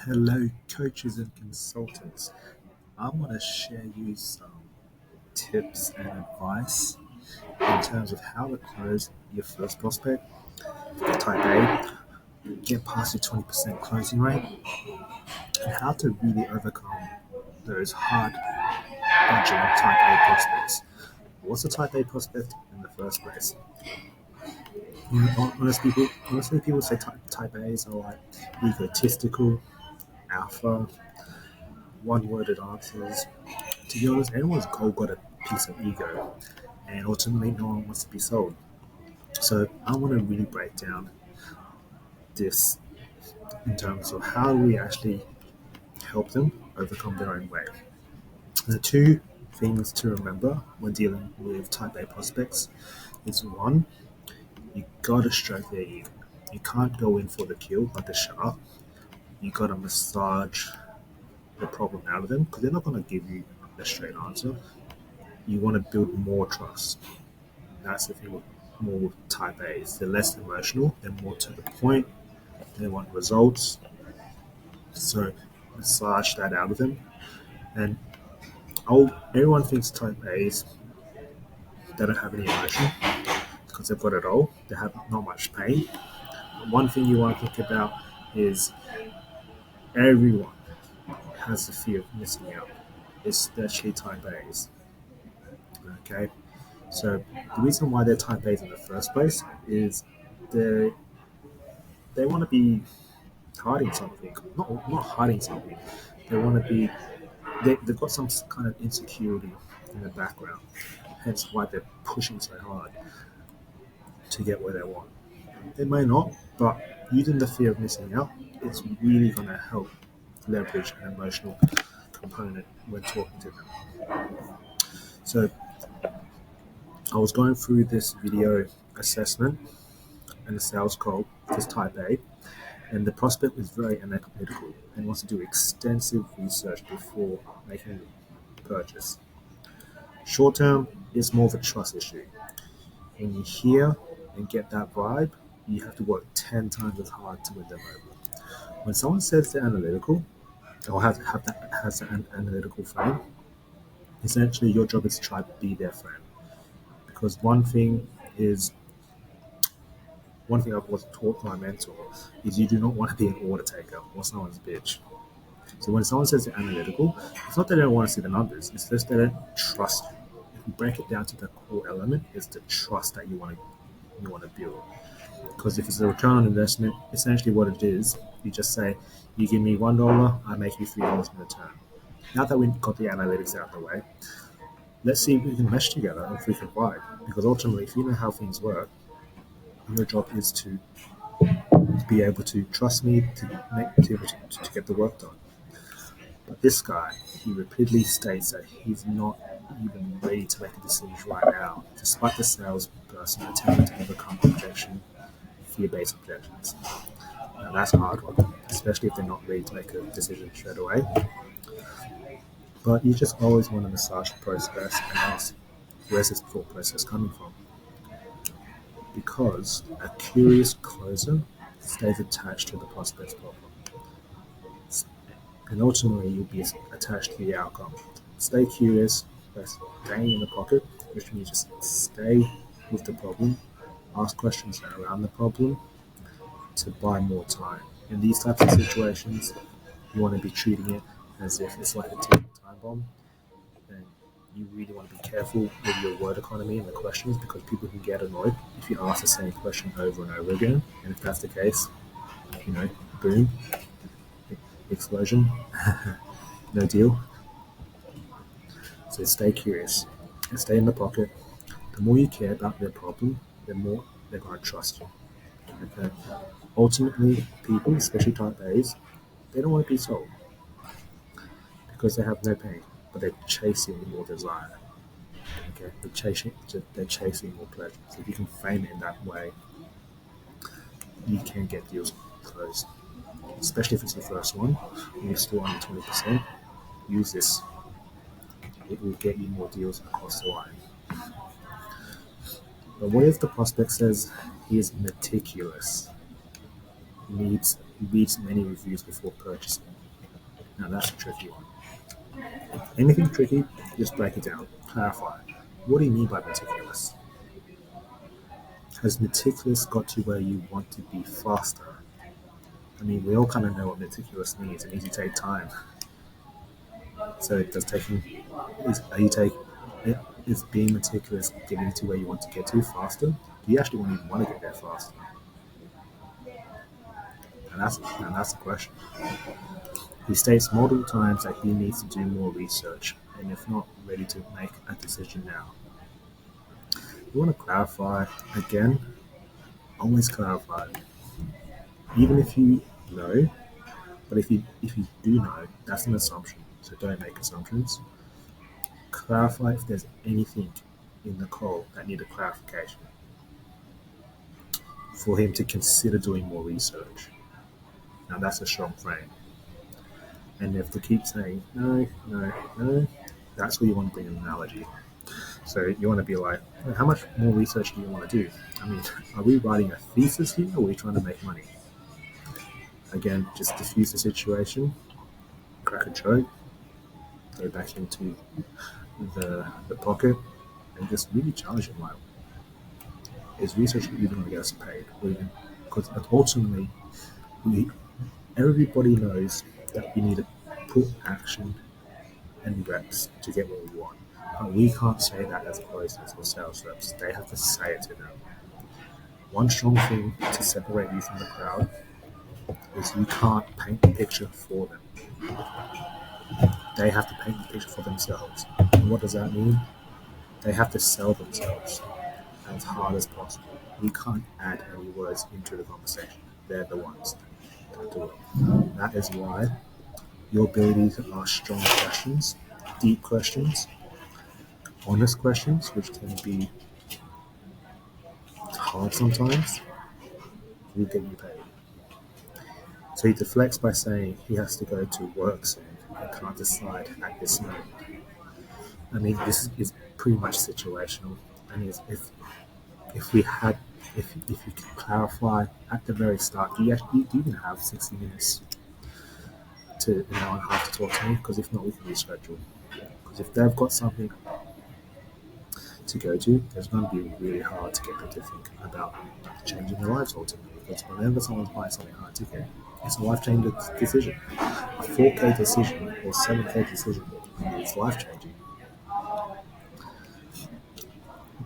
Hello, coaches and consultants. I want to share you some tips and advice in terms of how to close your first prospect, type A, get past your 20% closing rate, and how to really overcome those hard budging type A prospects. What's a type A prospect in the first place? Honestly, people say type A's are like egotistical, alpha, one-worded answers. To be honest, everyone's goal got a piece of ego, and ultimately, no one wants to be sold. So, I want to really break down this in terms of how we actually help them overcome their own way. The two things to remember when dealing with type A prospects is one, you gotta stroke their ego. You can't go in for the kill like a shark. You gotta massage the problem out of them because they're not gonna give you a straight answer. You want to build more trust. That's the thing with more with type A's. They're less emotional, they're more to the point, they want results. So massage that out of them. And everyone thinks type A's, they don't have any emotion because they've got it all. They have not much pain. But one thing you want to think about is everyone has the fear of missing out, especially type A's. Okay? So the reason why they're type A's in the first place is they they want to be hiding something. Not hiding something. They want to be. They've got some kind of insecurity in the background. Hence why they're pushing so hard to get where they want. They may not, but using the fear of missing out, it's really going to help leverage an emotional component when talking to them. So I was going through this video assessment and the sales call for type A, and the prospect is very analytical and wants to do extensive research before making a purchase. Short term, it's more of a trust issue. When you hear and get that vibe, you have to work 10 times as hard to win them over. When someone says they're analytical or has an analytical frame, essentially your job is to try to be their friend. Because one thing I was taught by my mentor is you do not want to be an order taker or someone's bitch. So when someone says they're analytical, it's not that they don't want to see the numbers, it's just they don't trust you. If you break it down to the core element, it's the trust that you want to build. Because if it's a return on investment, essentially what it is, you just say, you give me $1, I make you $3 in return. Now that we've got the analytics out of the way, let's see if we can mesh together and if we can vibe. Because ultimately, if you know how things work, your job is to be able to trust me to get the work done. But this guy, he repeatedly states that he's not even ready to make a decision right now, despite the salesperson attempting to overcome fear-based objections. Now that's a hard one, especially if they're not ready to make a decision straight away. But you just always want to massage the process and ask, where's this thought process coming from? Because a curious closer stays attached to the prospect's problem. And ultimately, you'll be attached to the outcome. Stay curious, by staying in the pocket, which means just stay with the problem, ask questions around the problem to buy more time. In these types of situations, you want to be treating it as if it's like a ticking time bomb. And you really want to be careful with your word economy and the questions because people can get annoyed if you ask the same question over and over again. And if that's the case, boom, explosion, no deal. So stay curious and stay in the pocket. The more you care about their problem, the more they're going to trust you. Okay. Ultimately, people, especially type A's, they don't want to be sold because they have no pain, but they're chasing more desire. Okay, they're chasing more pleasure. So if you can frame it in that way, you can get deals closed. Especially if it's the first one, and you're still under 20%. Use this; it will get you more deals across the line. But what if the prospect says he is meticulous? He needs reads many reviews before purchasing. Now that's a tricky one. Anything tricky, just break it down. Clarify. What do you mean by meticulous? Has meticulous got you where you want to be faster? I mean, we all kind of know what meticulous means. It means you take time. So does taking is are you take is being meticulous getting you to where you want to get to faster? Do you actually want to get there faster? And that's the question. He states multiple times that he needs to do more research, and if not ready to make a decision now. You want to clarify again. Always clarify. Even if you know, but if you do know, that's an assumption. So don't make assumptions. Clarify if there's anything in the call that needed clarification for him to consider doing more research. Now that's a strong frame. And if they keep saying no, no, no, that's where you want to bring an analogy. So you want to be like, "Hey, how much more research do you want to do? I mean, are we writing a thesis here or are we trying to make money? Again, just diffuse the situation, crack a joke, go back into the pocket, and just really challenge him like, is research even going to get us paid? Because ultimately, we everybody knows that we need to put action and reps to get what we want. But we can't say that as closers or sales reps. They have to say it to them. One strong thing to separate you from the crowd is you can't paint the picture for them. They have to paint the picture for themselves. And what does that mean? They have to sell themselves as hard as possible. We can't add any words into the conversation. They're the ones that do it. That is why your ability to ask strong questions, deep questions, honest questions, which can be hard sometimes, will get you paid. So he deflects by saying he has to go to work soon and can't decide at this moment. I mean, this is pretty much situational. I mean, if we had, if you could clarify at the very start, do you even have 60 minutes to an hour and a half to talk to me? Because if not, we can reschedule. Because if they've got something to go to, it's going to be really hard to get them to think about changing their lives ultimately. Because whenever someone's buying something high ticket, it's a life changing decision. A 4K decision or 7K decision is life changing.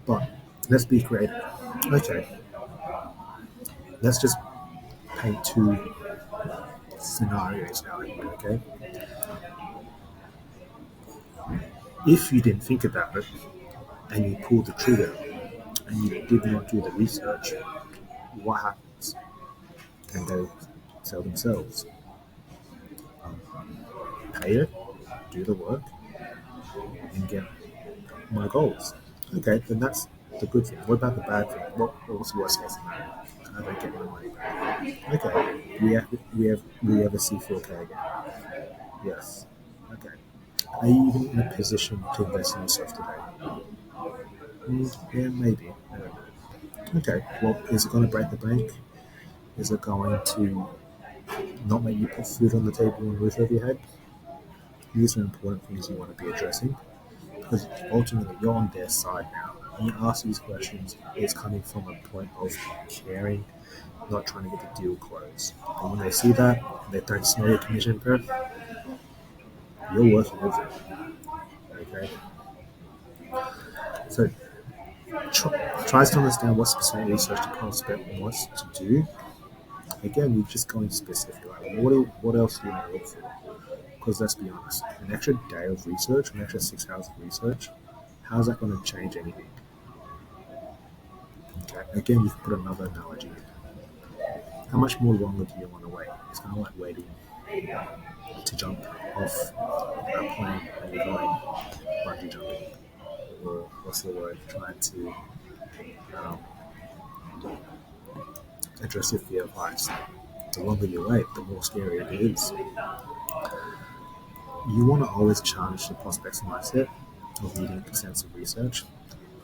But let's be creative. Okay, let's just paint two scenarios now. Okay, if you didn't think about it and you pulled the trigger and you did not do the research, what happens? And they sell themselves. Pay it, do the work, and get my goals. Okay, then that's the good thing. What about the bad thing? What's the worst case scenario? I don't get my money back. Okay, we ever see 4K again? Yes. Okay. Are you even in a position to invest in yourself today? Yeah, maybe. I don't know. Okay. Well, is it going to break the bank? Is it going to not make you put food on the table and a roof over your head? These are important things you want to be addressing because ultimately you're on their side now. When you ask these questions, it's coming from a point of caring, not trying to get the deal closed. And when they see that, they don't smell your commission perk, you're working with them. Okay? So tries to understand what specific research the prospect wants to do. Again, we just go into specific. Like, what else do you want to look for? Because let's be honest, an extra day of research, an extra 6 hours of research, how's that going to change anything? Okay. Again, you can put another analogy. How much more longer do you want to wait? It's kind of like waiting to jump off a plane when you're going bungee jumping, or what's the word? Trying to um, address your fear of heights. The longer you wait, the more scary it is. You want to always challenge the prospect's mindset of needing extensive research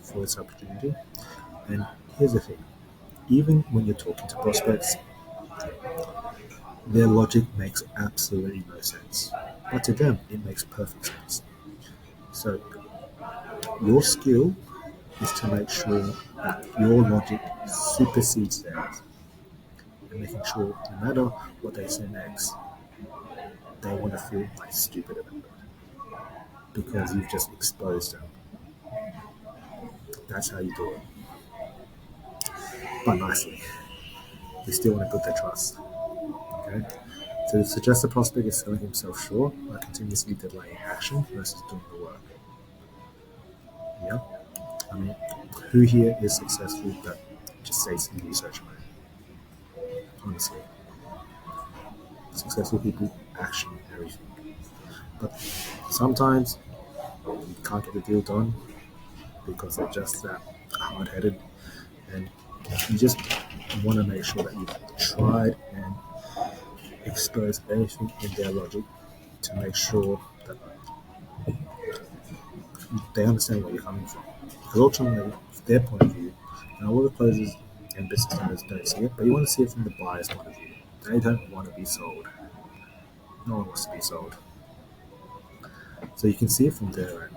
for this opportunity. And here's the thing: even when you're talking to prospects, Their logic makes absolutely no sense. But to them, it makes perfect sense. So your skill is to make sure that your logic supersedes theirs and making sure no matter what they say next, they want to feel like stupid about it because you've just exposed them. That's how you do it. But nicely. You still want to build their trust. Okay? So to suggest the prospect is selling himself short by continuously delaying action versus doing the work. Yeah? I mean, who here is successful that just stays in research mode? Honestly. Successful people action everything. But sometimes you can't get the deal done because they're just that hard headed and you just want to make sure that you've tried and exposed everything in their logic to make sure that they understand where you're coming from. Because ultimately, from their point of view, and all the closers and business owners don't see it, but you want to see it from the buyer's point of view. They don't want to be sold. No one wants to be sold. So you can see it from their end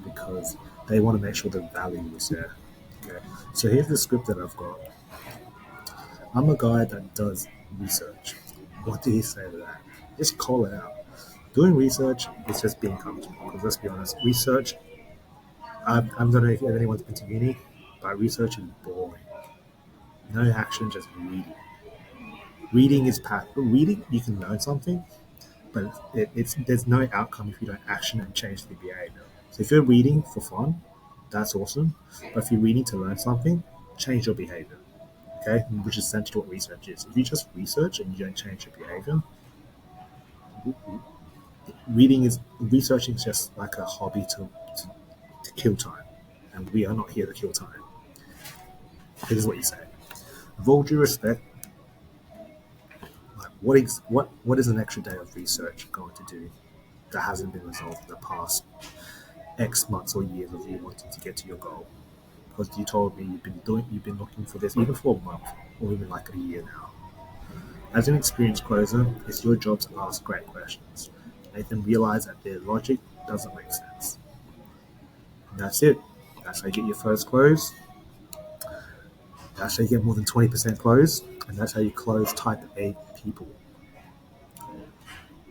because they want to make sure the value is there. Okay. So here's the script that I've got. I'm a guy that does research. What do you say to that? Just call it out. Doing research is just being comfortable. Because let's be honest, research, I don't know if anyone's been to uni, but research is boring. No action, just reading. Reading is passive. Reading, you can learn something, but it's there's no outcome if you don't action and change the behavior. So if you're reading for fun, that's awesome. But if you're reading to learn something, change your behavior. Okay, which is essentially what research is. If you just research and you don't change your behavior, researching is just like a hobby to kill time, and we are not here to kill time. This is what you say. With all due respect, like what is an extra day of research going to do that hasn't been resolved in the past X months or years of you wanting to get to your goal? Because you told me you've been looking for this even for a month or even like a year now. As an experienced closer, it's your job to ask great questions. Make them realize that their logic doesn't make sense. And that's it. That's how you get your first close. That's how you get more than 20% close. And that's how you close type A people.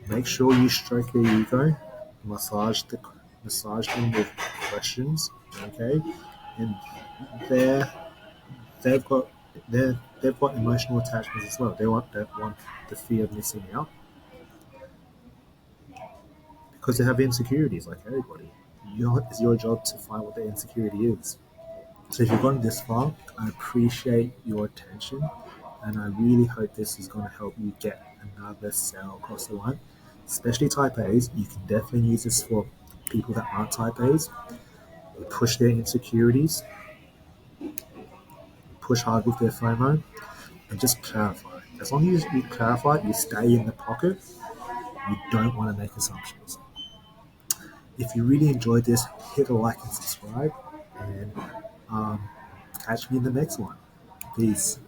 Make sure you stroke their ego, massage the massage them with questions, okay? And they're they've got they've got emotional attachments as well. They want the fear of missing out because they have insecurities like everybody. It's your job to find what their insecurity is. So if you've gone this far, I appreciate your attention, and I really hope this is going to help you get another sale across the line. Especially type A's, you can definitely use this for people that aren't type A's. You push their insecurities, push hard with their FOMO, and just clarify. As long as you clarify, you stay in the pocket. You don't want to make assumptions. If you really enjoyed this, hit a like and subscribe, and catch me in the next one. Peace.